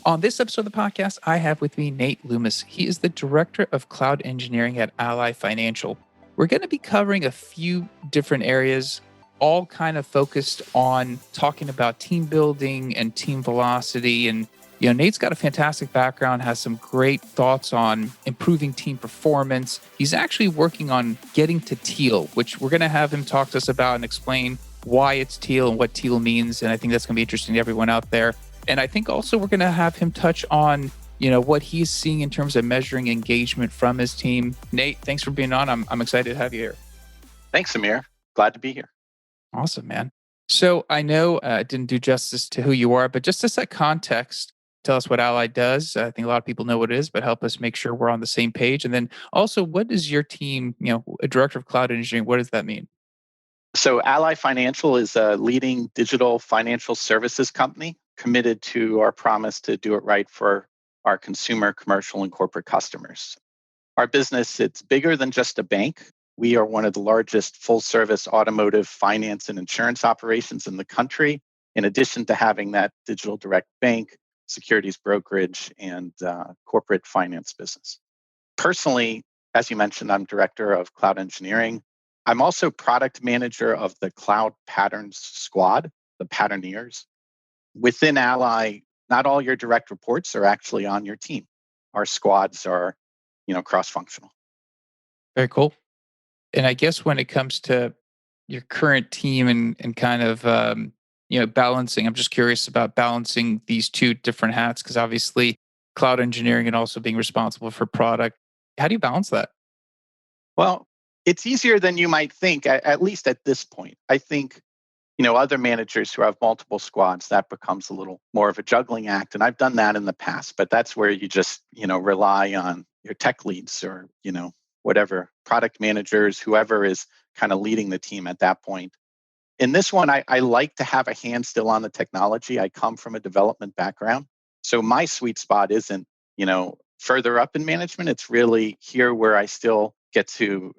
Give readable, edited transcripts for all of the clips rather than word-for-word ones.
On this episode of the podcast, I have with me Nate Loomis. He is the Director of Cloud Engineering at Ally Financial. We're going to be covering a few different areas, all kind of focused on talking about team building and team velocity. And, Nate's got a fantastic background, has some great thoughts on improving team performance. He's actually working on getting to Teal, which we're going to have him talk to us about and explain why it's Teal and what Teal means. And I think that's going to be interesting to everyone out there. And I think also we're going to have him touch on, what he's seeing in terms of measuring engagement from his team. Nate, thanks for being on. I'm excited to have you here. Thanks, Amir. Glad to be here. Awesome, man. So I know I didn't do justice to who you are, but just to set context, tell us what Ally does. I think a lot of people know what it is, but help us make sure we're on the same page. And then also, what is your team, a director of cloud engineering, what does that mean? So Ally Financial is a leading digital financial services company committed to our promise to do it right for our consumer, commercial, and corporate customers. Our business, it's bigger than just a bank. We are one of the largest full-service automotive finance and insurance operations in the country, in addition to having that digital direct bank, securities brokerage, and corporate finance business. Personally, as you mentioned, I'm director of cloud engineering. I'm also product manager of the Cloud Patterns Squad, the Patterneers. Within Ally, not all your direct reports are actually on your team. Our squads are, cross-functional. Very cool. And I guess when it comes to your current team and kind of, balancing, I'm just curious about balancing these two different hats, because obviously cloud engineering and also being responsible for product. How do you balance that? Well, it's easier than you might think, at least at this point. I think, other managers who have multiple squads, that becomes a little more of a juggling act. And I've done that in the past, but that's where you just, rely on your tech leads or, whatever, product managers, whoever is kind of leading the team at that point. In this one, I like to have a hand still on the technology. I come from a development background. So my sweet spot isn't, further up in management. It's really here where I still get to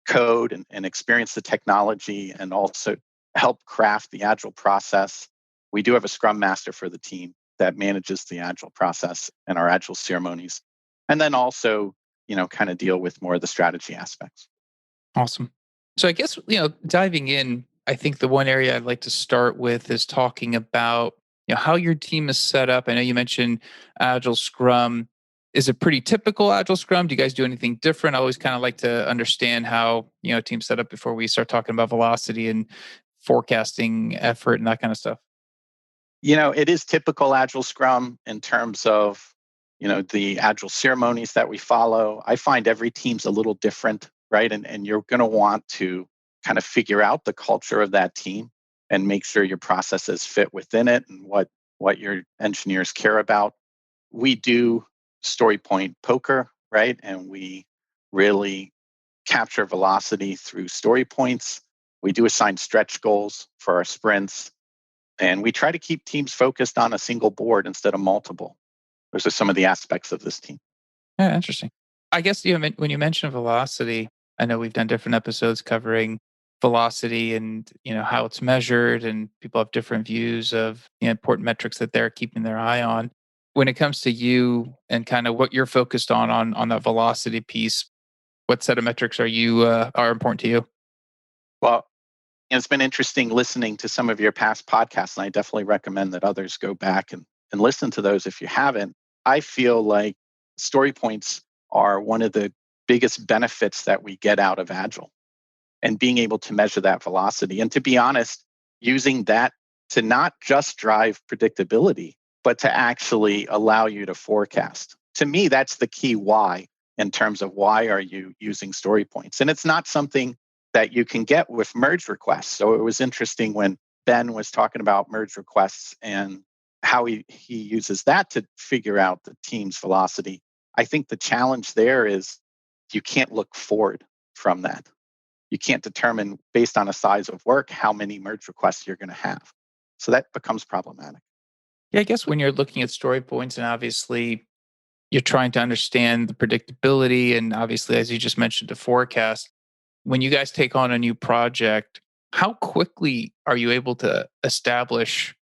code and experience the technology and also help craft the agile process. We do have a scrum master for the team that manages the agile process and our agile ceremonies. And then also, kind of deal with more of the strategy aspects. Awesome. So I guess, diving in, I think the one area I'd like to start with is talking about, how your team is set up. I know you mentioned Agile Scrum. Is it pretty typical Agile Scrum? Do you guys do anything different? I always kind of like to understand how, teams set up before we start talking about velocity and forecasting effort and that kind of stuff. It is typical Agile Scrum in terms of, the Agile ceremonies that we follow. I find every team's a little different, right? And you're going to want to kind of figure out the culture of that team and make sure your processes fit within it and what your engineers care about. We do story point poker, right? And we really capture velocity through story points. We do assign stretch goals for our sprints. And we try to keep teams focused on a single board instead of multiple. Those are some of the aspects of this team. Yeah, interesting. I guess when you mention velocity, I know we've done different episodes covering velocity and how it's measured, and people have different views of important metrics that they're keeping their eye on. When it comes to you and kind of what you're focused on that velocity piece, what set of metrics are important to you? Well, it's been interesting listening to some of your past podcasts, and I definitely recommend that others go back and listen to those if you haven't. I feel like story points are one of the biggest benefits that we get out of Agile and being able to measure that velocity. And to be honest, using that to not just drive predictability, but to actually allow you to forecast. To me, that's the key why in terms of why are you using story points. And it's not something that you can get with merge requests. So it was interesting when Ben was talking about merge requests and how he uses that to figure out the team's velocity. I think the challenge there is you can't look forward from that. You can't determine based on a size of work how many merge requests you're going to have. So that becomes problematic. Yeah, I guess when you're looking at story points and obviously you're trying to understand the predictability and obviously, as you just mentioned, the forecast, when you guys take on a new project, how quickly are you able to establish,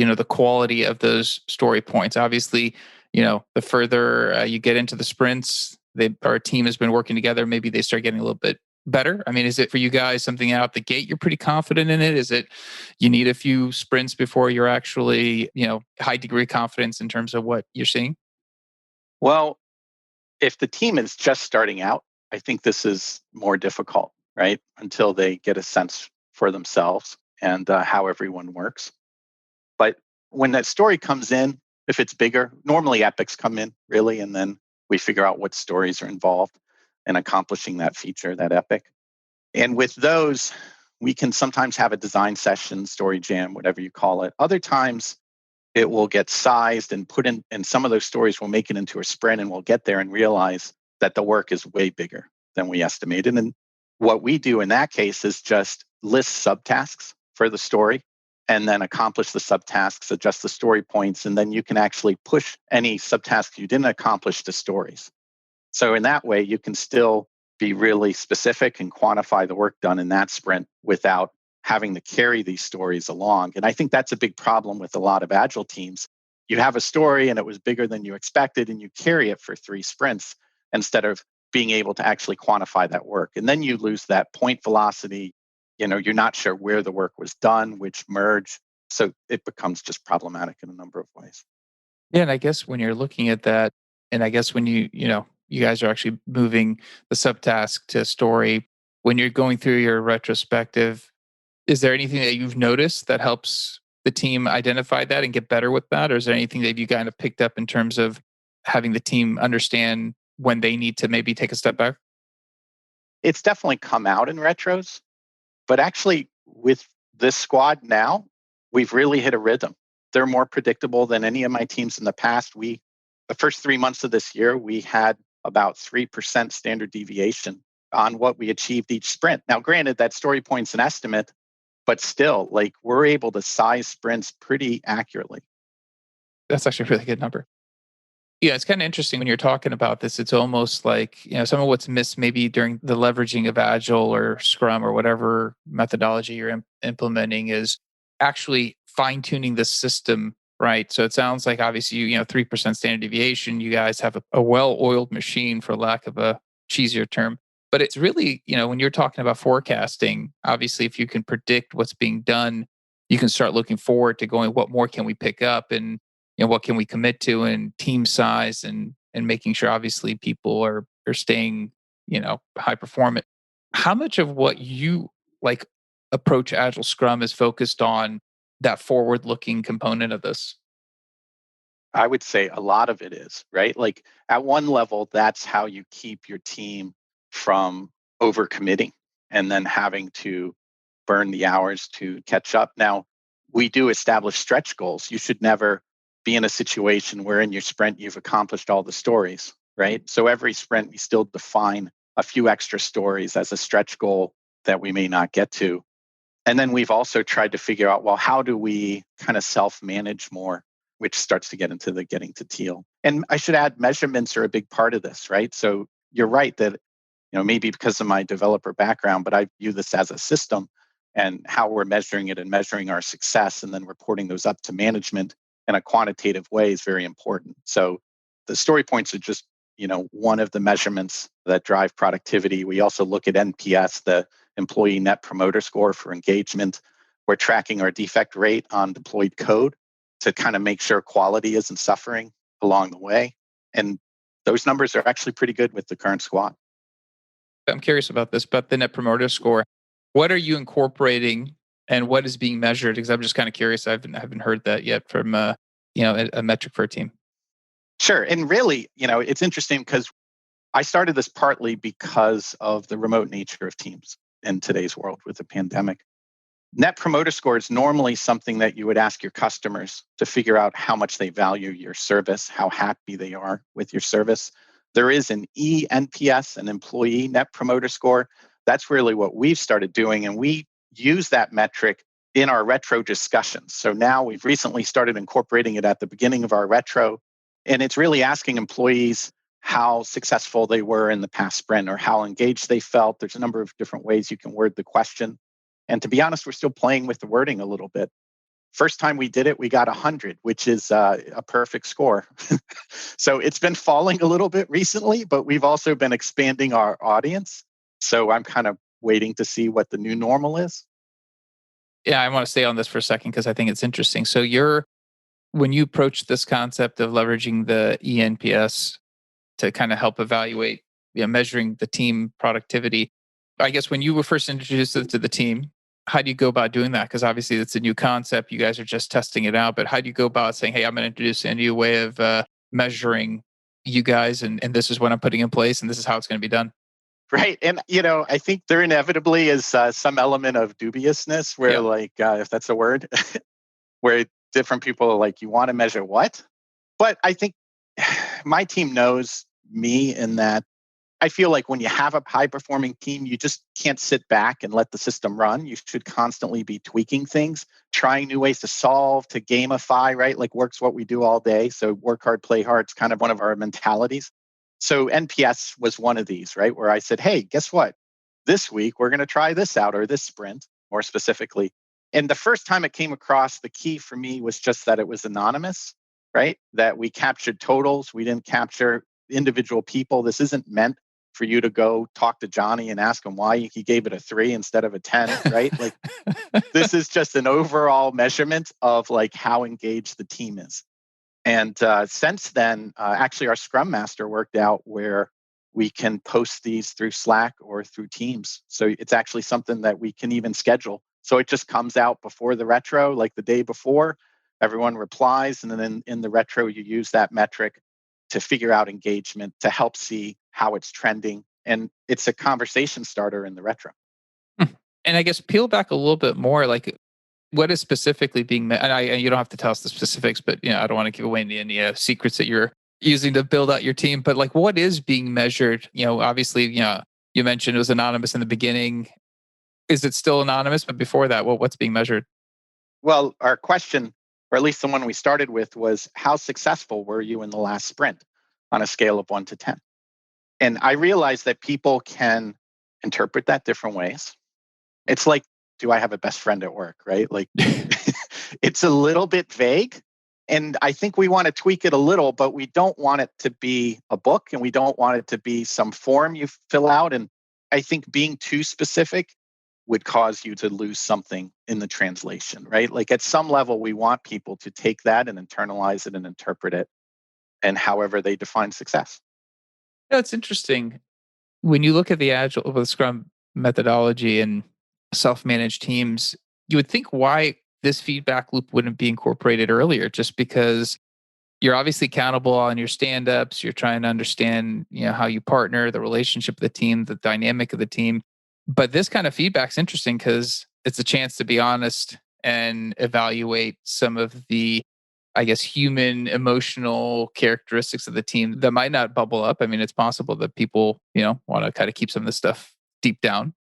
the quality of those story points? Obviously, the further you get into the sprints, our team has been working together. Maybe they start getting a little bit better. I mean, is it for you guys something out the gate you're pretty confident in it? Is it you need a few sprints before you're actually, high degree of confidence in terms of what you're seeing? Well, if the team is just starting out, I think this is more difficult, right? Until they get a sense for themselves and how everyone works. But when that story comes in, if it's bigger, normally epics come in really, and then we figure out what stories are involved in accomplishing that feature, that epic. And with those, we can sometimes have a design session, story jam, whatever you call it. Other times, it will get sized and put in, and some of those stories will make it into a sprint, and we'll get there and realize that the work is way bigger than we estimated. And what we do in that case is just list subtasks for the story and then accomplish the subtasks, adjust the story points, and then you can actually push any subtask you didn't accomplish to stories. So in that way, you can still be really specific and quantify the work done in that sprint without having to carry these stories along. And I think that's a big problem with a lot of agile teams. You have a story and it was bigger than you expected, and you carry it for 3 sprints instead of being able to actually quantify that work. And then you lose that point velocity. You're not sure where the work was done, which merge. So it becomes just problematic in a number of ways. Yeah, and I guess when you're looking at that, and I guess when you guys are actually moving the subtask to story, when you're going through your retrospective, is there anything that you've noticed that helps the team identify that and get better with that? Or is there anything that you kind of picked up in terms of having the team understand when they need to maybe take a step back? It's definitely come out in retros, but actually with this squad now, we've really hit a rhythm. They're more predictable than any of my teams in the past. The first 3 months of this year, we had about 3% standard deviation on what we achieved each sprint. Now, granted, that story point's an estimate, but still, like we're able to size sprints pretty accurately. That's actually a really good number. Yeah, it's kind of interesting when you're talking about this. It's almost like, some of what's missed maybe during the leveraging of Agile or Scrum or whatever methodology you're implementing is actually fine tuning the system, right? So it sounds like obviously, 3% standard deviation, you guys have a well oiled machine, for lack of a cheesier term. But it's really, when you're talking about forecasting, obviously, if you can predict what's being done, you can start looking forward to going, what more can we pick up? And what can we commit to in team size and making sure obviously people are staying, high performant. How much of what you like approach Agile Scrum is focused on that forward looking component of this? I would say a lot of it is, right? Like at one level, that's how you keep your team from overcommitting and then having to burn the hours to catch up. Now, we do establish stretch goals. You should never be in a situation where in your sprint you've accomplished all the stories, right? So every sprint, we still define a few extra stories as a stretch goal that we may not get to. And then we've also tried to figure out, well, how do we kind of self-manage more, which starts to get into the getting to Teal. And I should add, measurements are a big part of this, right? So you're right that, maybe because of my developer background, but I view this as a system, and how we're measuring it and measuring our success and then reporting those up to management in a quantitative way is very important. So the story points are just, one of the measurements that drive productivity. We also look at NPS, the employee net promoter score for engagement. We're tracking our defect rate on deployed code to kind of make sure quality isn't suffering along the way. And those numbers are actually pretty good with the current squad. I'm curious about this, but the net promoter score, what are you incorporating and what is being measured? Because I'm just kind of curious. I haven't heard that yet from a metric for a team. Sure. And really, it's interesting because I started this partly because of the remote nature of teams in today's world with the pandemic. Net promoter score is normally something that you would ask your customers to figure out how much they value your service, how happy they are with your service. There is an eNPS, an employee net promoter score. That's really what we've started doing. And we use that metric in our retro discussions. So now we've recently started incorporating it at the beginning of our retro. And it's really asking employees how successful they were in the past sprint or how engaged they felt. There's a number of different ways you can word the question. And to be honest, we're still playing with the wording a little bit. First time we did it, we got 100, which is a perfect score. So it's been falling a little bit recently, but we've also been expanding our audience. So I'm kind of waiting to see what the new normal is. Yeah, I want to stay on this for a second because I think it's interesting. So you're when you approach this concept of leveraging the eNPS to kind of help evaluate, measuring the team productivity. I guess when you were first introduced it to the team, how do you go about doing that? Because obviously it's a new concept. You guys are just testing it out, but how do you go about saying, "Hey, I'm going to introduce a new way of measuring you guys, and this is what I'm putting in place, and this is how it's going to be done." Right. And, I think there inevitably is some element of dubiousness where, Yeah. like, if that's a word, where different people are like, you want to measure what? But I think my team knows me in that I feel like when you have a high performing team, you just can't sit back and let the system run. You should constantly be tweaking things, trying new ways to solve, to gamify, right? Like work's what we do all day. So work hard, play hard. It's kind of one of our mentalities. So NPS was one of these, right? Where I said, hey, guess what? This week, we're going to try this out, or this sprint more specifically. And the first time it came across, the key for me was just that it was anonymous, right? That we captured totals. We didn't capture individual people. This isn't meant for you to go talk to Johnny and ask him why he gave it a 3 instead of a 10, right? Like this is just an overall measurement of like how engaged the team is. And since then, actually, our Scrum Master worked out where we can post these through Slack or through Teams. So it's actually something that we can even schedule. So it just comes out before the retro, like the day before. Everyone replies, and then in the retro, you use that metric to figure out engagement to help see how it's trending. And it's a conversation starter in the retro. Hmm. And I guess peel back a little bit more, like what is specifically being and you don't have to tell us the specifics, but I don't want to give away any secrets that you're using to build out your team. But like, what is being measured? Obviously, you mentioned it was anonymous in the beginning. Is it still anonymous? But before that, what's being measured? Well, our question, or at least the one we started with, was how successful were you in the last sprint on a scale of 1 to 10? And I realized that people can interpret that different ways. It's like, do I have a best friend at work, right? Like, it's a little bit vague. And I think we want to tweak it a little, but we don't want it to be a book and we don't want it to be some form you fill out. And I think being too specific would cause you to lose something in the translation, right? Like at some level, we want people to take that and internalize it and interpret it and however they define success. That's interesting. When you look at the agile or the Scrum methodology and self-managed teams, you would think why this feedback loop wouldn't be incorporated earlier, just because you're obviously accountable on your stand-ups. You're trying to understand, how you partner, the relationship of the team, the dynamic of the team. But this kind of feedback's interesting because it's a chance to be honest and evaluate some of the, I guess, human emotional characteristics of the team that might not bubble up. I mean, it's possible that people, want to kind of keep some of this stuff deep down.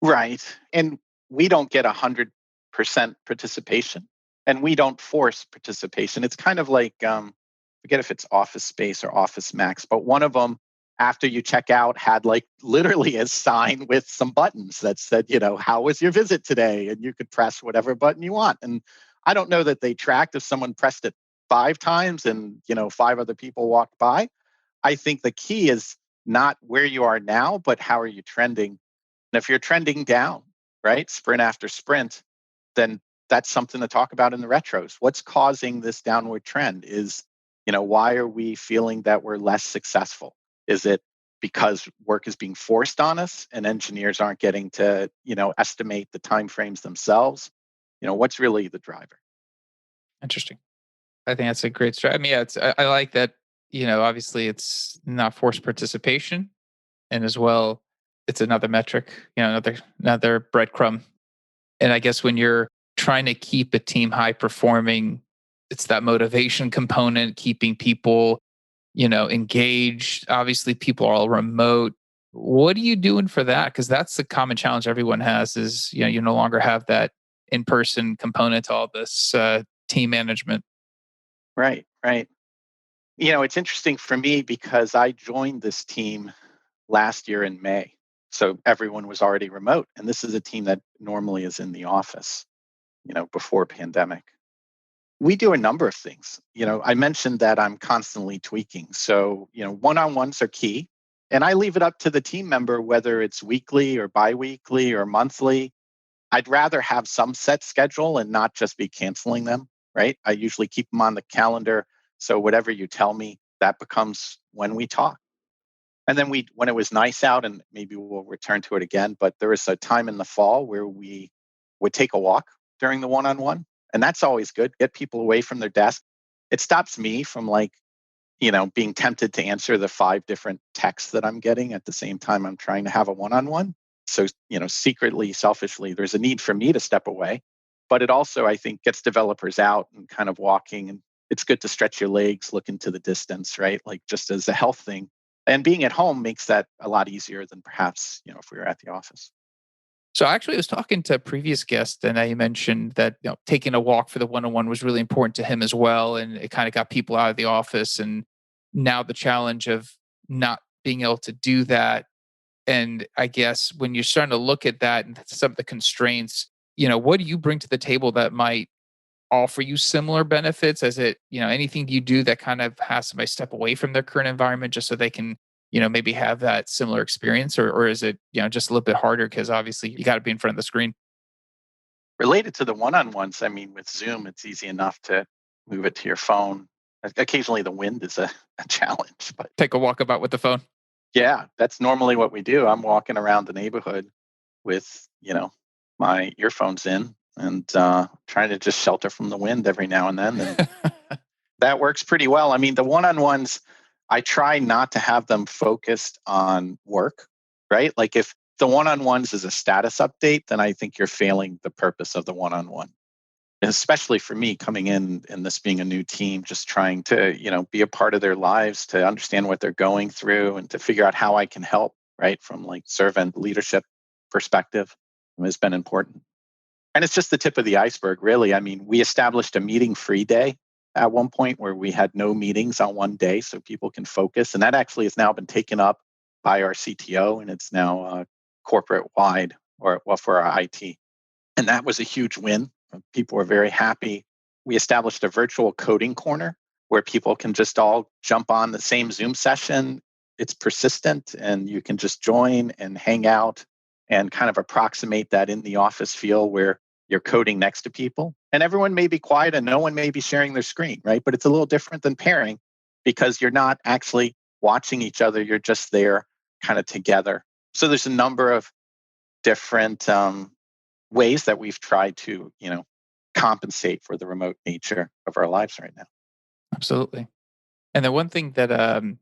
Right. And we don't get 100% participation and we don't force participation. It's kind of like, forget if it's Office Space or Office Max, but one of them, after you check out, had like literally a sign with some buttons that said, how was your visit today? And you could press whatever button you want. And I don't know that they tracked if someone pressed it 5 times and, 5 other people walked by. I think the key is not where you are now, but how are you trending? And if you're trending down, right, sprint after sprint, then that's something to talk about in the retros. What's causing this downward trend? Why are we feeling that we're less successful? Is it because work is being forced on us and engineers aren't getting to, estimate the timeframes themselves? What's really the driver? Interesting. I think that's a great strategy. I mean, yeah, I like that. Obviously, it's not forced participation, and as well, it's another metric. Another breadcrumb. And I guess when you're trying to keep a team high performing, it's that motivation component, keeping people, engaged. Obviously, people are all remote. What are you doing for that? Because that's the common challenge everyone has. Is you no longer have that in person component to all this team management. Right, right. It's interesting for me because I joined this team last year in May. So everyone was already remote. And this is a team that normally is in the office. before pandemic. We do a number of things. I mentioned that I'm constantly tweaking. So, one-on-ones are key. And I leave it up to the team member, whether it's weekly or biweekly or monthly. I'd rather have some set schedule and not just be canceling them, right? I usually keep them on the calendar. So whatever you tell me, that becomes when we talk. And then when it was nice out, and maybe we'll return to it again, but there was a time in the fall where we would take a walk during the one-on-one. And that's always good. Get people away from their desk. It stops me from being tempted to answer the 5 different texts that I'm getting at the same time I'm trying to have a one-on-one. So, secretly, selfishly, there's a need for me to step away. But it also, I think, gets developers out and kind of walking. And it's good to stretch your legs, look into the distance, right? Like just as a health thing. And being at home makes that a lot easier than perhaps, if we were at the office. So actually, I was talking to a previous guest, and I mentioned that taking a walk for the one-on-one was really important to him as well, and it kind of got people out of the office. And now the challenge of not being able to do that, and I guess when you're starting to look at that and some of the constraints, what do you bring to the table that might offer you similar benefits? As it, anything you do that kind of has somebody step away from their current environment just so they can, maybe have that similar experience, or is it, just a little bit harder because obviously you got to be in front of the screen? Related to the one-on-ones, I mean, with Zoom, it's easy enough to move it to your phone. Occasionally, the wind is a challenge, but Take a walk about with the phone. yeah, that's normally what we do. I'm walking around the neighborhood with, my earphones in and trying to just shelter from the wind every now and then. And that works pretty well. I mean, the one-on-ones, I try not to have them focused on work, right? Like if the one-on-ones is a status update, then I think you're failing the purpose of the one-on-one. Especially for me coming in and this being a new team, just trying to, be a part of their lives, to understand what they're going through and to figure out how I can help, right? From like servant leadership perspective has been important. And it's just the tip of the iceberg, really. I mean, we established a meeting free day at one point where we had no meetings on one day so people can focus. And that actually has now been taken up by our CTO, and it's now corporate wide, or well, for our IT. And that was a huge win. People were very happy. We established a virtual coding corner where people can just all jump on the same Zoom session. It's persistent and you can just join and hang out and kind of approximate that in the office feel where you're coding next to people. And everyone may be quiet and no one may be sharing their screen, right? But it's a little different than pairing because you're not actually watching each other. You're just there kind of together. So there's a number of different ways that we've tried to, compensate for the remote nature of our lives right now. Absolutely. And the one thing that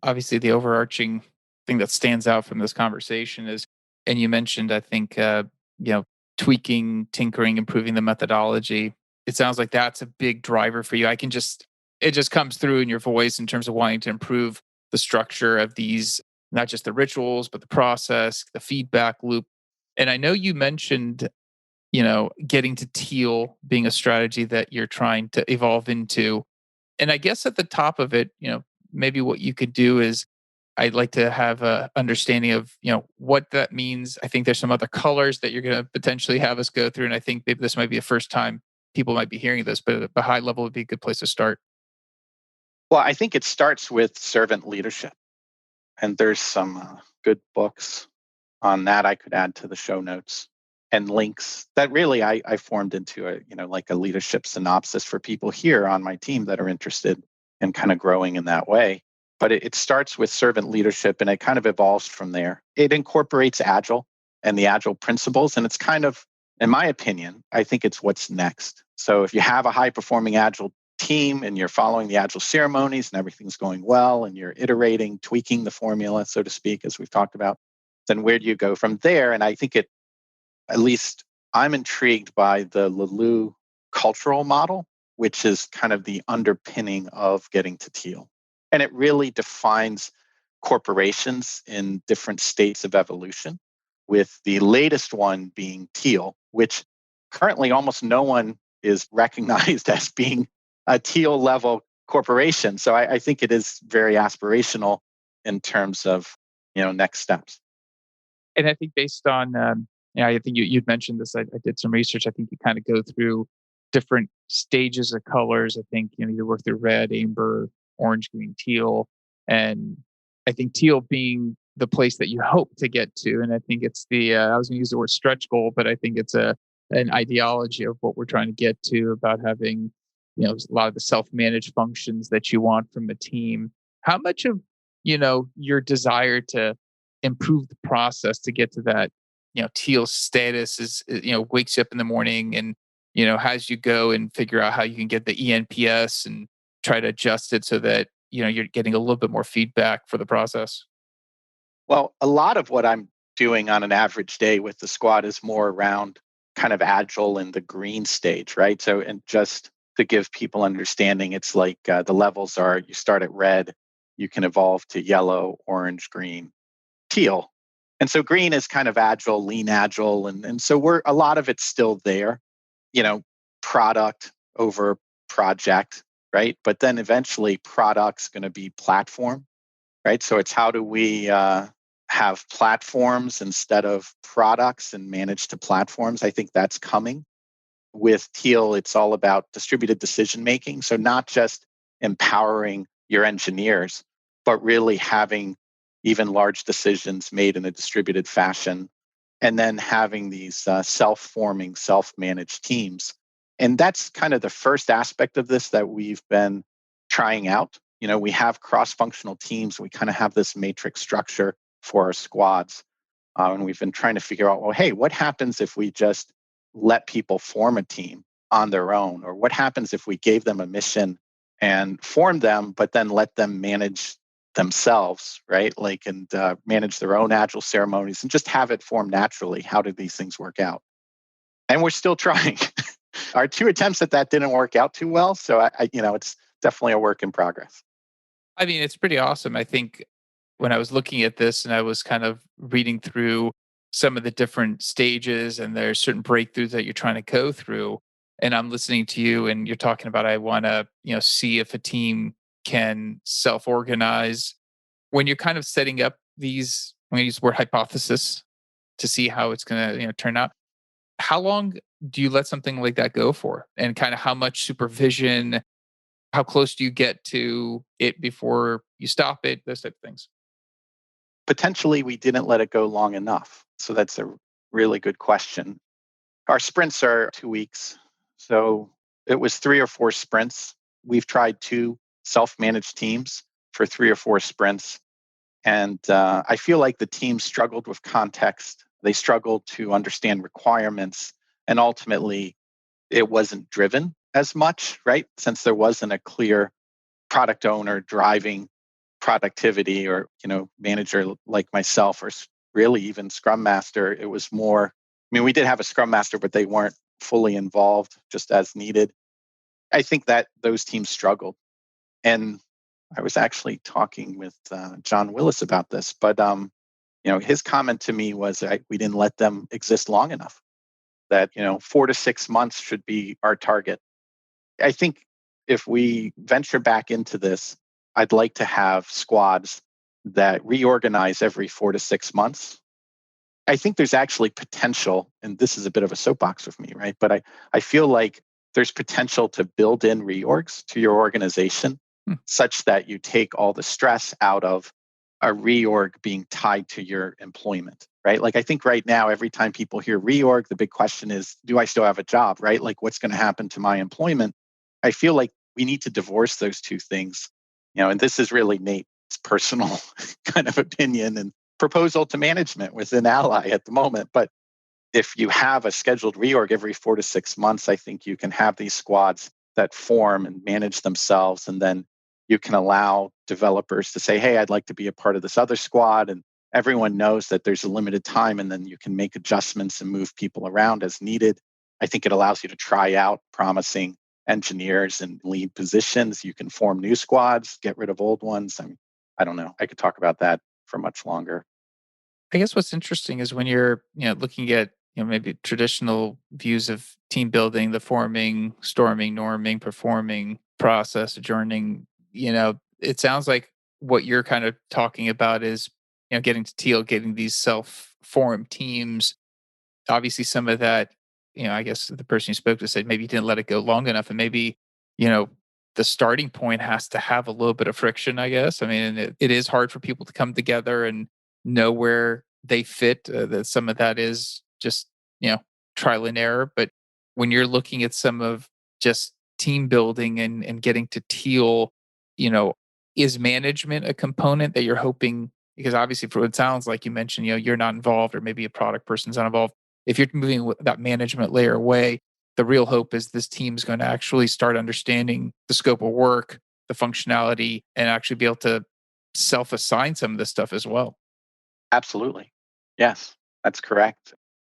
obviously the overarching thing that stands out from this conversation is, and you mentioned, I think, you know, tweaking, tinkering, improving the methodology. It sounds like that's a big driver for you. It just comes through in your voice in terms of wanting to improve the structure of these, not just the rituals, but the process, the feedback loop. And I know you mentioned, getting to Teal being a strategy that you're trying to evolve into. And I guess at the top of it, maybe what you could do is I'd like to have a understanding of, what that means. I think there's some other colors that you're going to potentially have us go through. And I think maybe this might be the first time people might be hearing this, but at a high level would be a good place to start. Well, I think it starts with servant leadership. And there's some good books on that I could add to the show notes, and links that really I formed into a, like a leadership synopsis for people here on my team that are interested in kind of growing in that way. But it starts with servant leadership and it kind of evolves from there. It incorporates agile and the agile principles. And it's kind of, in my opinion, I think it's what's next. So if you have a high performing agile team and you're following the agile ceremonies and everything's going well and you're iterating, tweaking the formula, so to speak, as we've talked about, then where do you go from there? And I think at least I'm intrigued by the Laloux cultural model, which is kind of the underpinning of getting to Teal. And it really defines corporations in different states of evolution, with the latest one being Teal, which currently almost no one is recognized as being a Teal level corporation. So I think it is very aspirational in terms of next steps. And I think based on, I think you'd mentioned this. I did some research. I think you kind of go through different stages of colors. I think, you work through red, amber, orange, green, teal. And I think teal being the place that you hope to get to. And I think it's I was going to use the word stretch goal, but I think it's an ideology of what we're trying to get to about having, a lot of the self-managed functions that you want from a team. How much of, your desire to improve the process to get to that, teal status wakes you up in the morning and, has you go and figure out how you can get the eNPS and try to adjust it so that, you're getting a little bit more feedback for the process? Well, a lot of what I'm doing on an average day with the squad is more around kind of agile in the green stage, right? So, and just to give people understanding, it's like the levels are you start at red, you can evolve to yellow, orange, green, teal. And so green is kind of agile, lean agile. And so we're a lot of it's still there, you know, product over project, right? But then eventually product's going to be platform, right? So it's how do we have platforms instead of products and manage to platforms? I think that's coming. With Teal, it's all about distributed decision making. So not just empowering your engineers, but really having even large decisions made in a distributed fashion, and then having these self-forming, self-managed teams. And that's kind of the first aspect of this that we've been trying out. You know, we have cross-functional teams. We kind of have this matrix structure for our squads. And we've been trying to figure out, well, hey, what happens if we just let people form a team on their own? Or what happens if we gave them a mission and formed them, but then let them manage themselves, right? Like, and manage their own agile ceremonies and just have it form naturally. How do these things work out? And we're still trying. Our two attempts at that didn't work out too well. So it's definitely a work in progress. I mean, it's pretty awesome. I think when I was looking at this and I was kind of reading through some of the different stages and there's certain breakthroughs that you're trying to go through, and I'm listening to you and you're talking about I want to, see if a team can self-organize. When you're kind of setting up these, I'm going to use the word hypothesis to see how it's going to, turn out. How long do you let something like that go for? And kind of how much supervision, how close do you get to it before you stop it? Those type of things. Potentially, we didn't let it go long enough. So that's a really good question. Our sprints are 2 weeks. So it was 3 or 4 sprints. We've tried two self managed teams for 3 or 4 sprints. And I feel like the team struggled with context. They struggled to understand requirements. And ultimately, it wasn't driven as much, right? Since there wasn't a clear product owner driving productivity or, manager like myself or really even scrum master. It was more, I mean, we did have a scrum master, but they weren't fully involved just as needed. I think that those teams struggled. And I was actually talking with John Willis about this, but his comment to me was we didn't let them exist long enough. That 4 to 6 months should be our target. I think if we venture back into this, I'd like to have squads that reorganize every 4 to 6 months. I think there's actually potential, and this is a bit of a soapbox with me, right? But I feel like there's potential to build in reorgs to your organization Hmm. such that you take all the stress out of a reorg being tied to your employment, right? Like I think right now, every time people hear reorg, the big question is, do I still have a job, right? Like what's going to happen to my employment? I feel like we need to divorce those two things, and this is really Nate's personal kind of opinion and proposal to management within Ally at the moment. But if you have a scheduled reorg every 4 to 6 months, I think you can have these squads that form and manage themselves. And then you can allow developers to say, hey, I'd like to be a part of this other squad. And everyone knows that there's a limited time, and then you can make adjustments and move people around as needed. I think it allows you to try out promising engineers and lead positions. You can form new squads, get rid of old ones. I don't know. I could talk about that for much longer. I guess what's interesting is when you're, looking at, maybe traditional views of team building, the forming, storming, norming, performing process, adjourning, it sounds like what you're kind of talking about is, getting to Teal, getting these self-formed teams. Obviously, some of that I guess the person you spoke to said maybe you didn't let it go long enough, and maybe, you know, the starting point has to have a little bit of friction, I guess. I mean, and it is hard for people to come together and know where they fit. That some of that is just, you know, trial and error. But when you're looking at some of just team building and getting to Teal, you know, is management a component that you're hoping? Because obviously, for what it sounds like you mentioned, you're not involved, or maybe a product person's not involved. If you're moving that management layer away, the real hope is this team's going to actually start understanding the scope of work, the functionality, and actually be able to self assign some of this stuff as well. Absolutely. Yes, that's correct.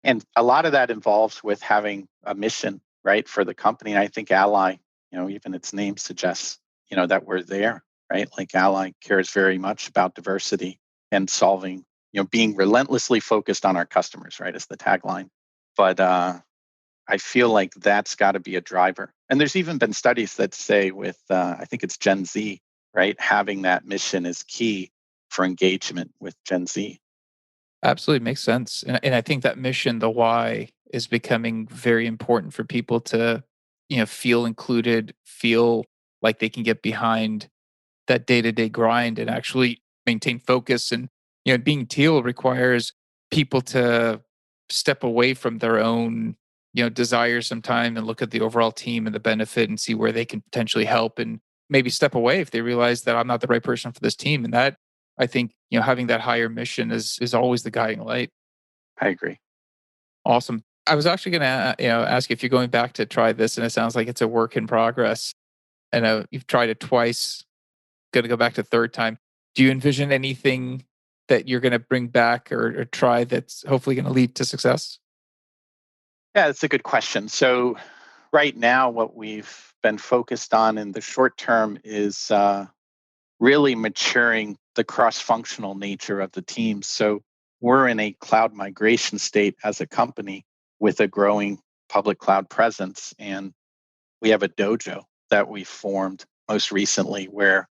And a lot of that involves with having a mission, right, for the company. And I think Ally, even its name suggests, that we're there, right? Like Ally cares very much about diversity and solving, being relentlessly focused on our customers, right, is the tagline. But I feel like that's got to be a driver. And there's even been studies that say with, I think it's Gen Z, right, having that mission is key for engagement with Gen Z. Absolutely makes sense. And I think that mission, the why, is becoming very important for people to, feel included, feel like they can get behind that day-to-day grind and actually maintain focus. And being Teal requires people to step away from their own desires sometime and look at the overall team and the benefit and see where they can potentially help, and maybe step away if they realize that I'm not the right person for this team. And that, I think, having that higher mission is always the guiding light. I agree. Awesome. I was actually going to ask you if you're going back to try this, and it sounds like it's a work in progress. I know you've tried it twice, going to go back to third time. Do you envision anything that you're going to bring back or try that's hopefully going to lead to success? Yeah, that's a good question. So, right now, what we've been focused on in the short term is really maturing the cross functional nature of the team. So, we're in a cloud migration state as a company with a growing public cloud presence. And we have a dojo that we formed most recently where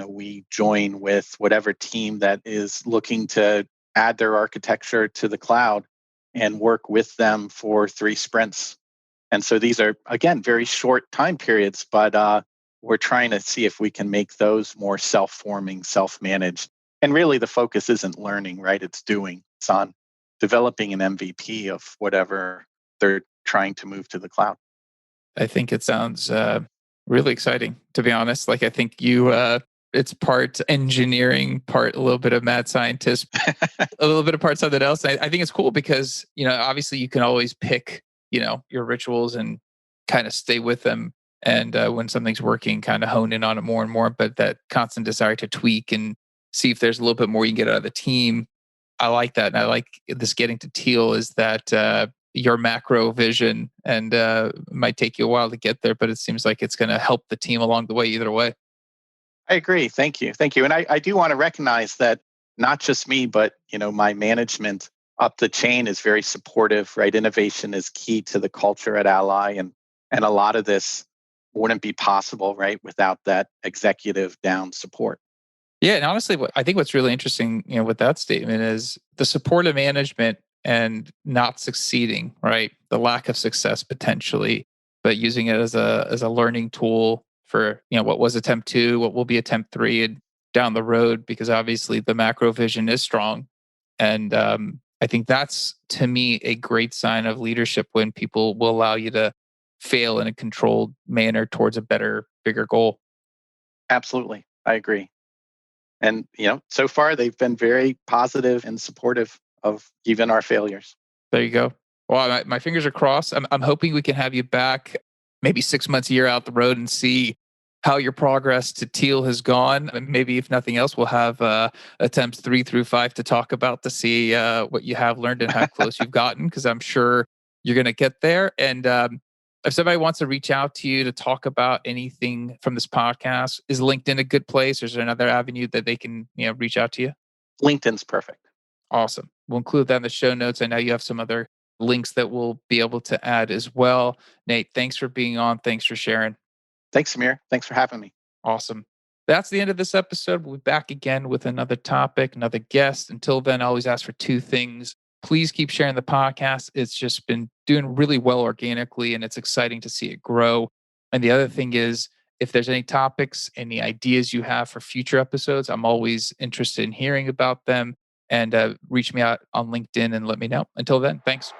we join with whatever team that is looking to add their architecture to the cloud and work with them for 3 sprints. And so these are, again, very short time periods, but we're trying to see if we can make those more self-forming, self-managed. And really the focus isn't learning, right? It's doing. It's on developing an MVP of whatever they're trying to move to the cloud. I think it sounds really exciting, to be honest. Like, I think it's part engineering, part a little bit of mad scientist, a little bit of part something else. I think it's cool because, obviously you can always pick, your rituals and kind of stay with them. And when something's working, kind of hone in on it more and more. But that constant desire to tweak and see if there's a little bit more you can get out of the team. I like that. And I like this getting to Teal is that your macro vision, and it might take you a while to get there, but it seems like it's going to help the team along the way either way. I agree. Thank you. Thank you. And I do want to recognize that not just me, but my management up the chain is very supportive, right? Innovation is key to the culture at Ally. And a lot of this wouldn't be possible, right, without that executive down support. Yeah, and honestly, I think what's really interesting, with that statement is the support of management and not succeeding, right? The lack of success potentially, but using it as a learning tool for what was attempt two, what will be attempt three, and down the road, because obviously the macro vision is strong, and I think that's, to me, a great sign of leadership when people will allow you to fail in a controlled manner towards a better, bigger goal. Absolutely. I agree. And, so far they've been very positive and supportive of even our failures. There you go. Well, my fingers are crossed. I'm hoping we can have you back maybe 6 months, a year out the road and see how your progress to Teal has gone. And maybe if nothing else, we'll have attempts 3 through 5 to talk about to see what you have learned and how close you've gotten, because I'm sure you're going to get there. And if somebody wants to reach out to you to talk about anything from this podcast, is LinkedIn a good place, or is there another avenue that they can reach out to you? LinkedIn's perfect. Awesome. We'll include that in the show notes. I know you have some other links that we'll be able to add as well. Nate, thanks for being on. Thanks for sharing. Thanks, Samir. Thanks for having me. Awesome. That's the end of this episode. We'll be back again with another topic, another guest. Until then, I always ask for two things. Please keep sharing the podcast. It's just been doing really well organically, and it's exciting to see it grow. And the other thing is, if there's any topics, any ideas you have for future episodes, I'm always interested in hearing about them. And reach me out on LinkedIn and let me know. Until then, thanks.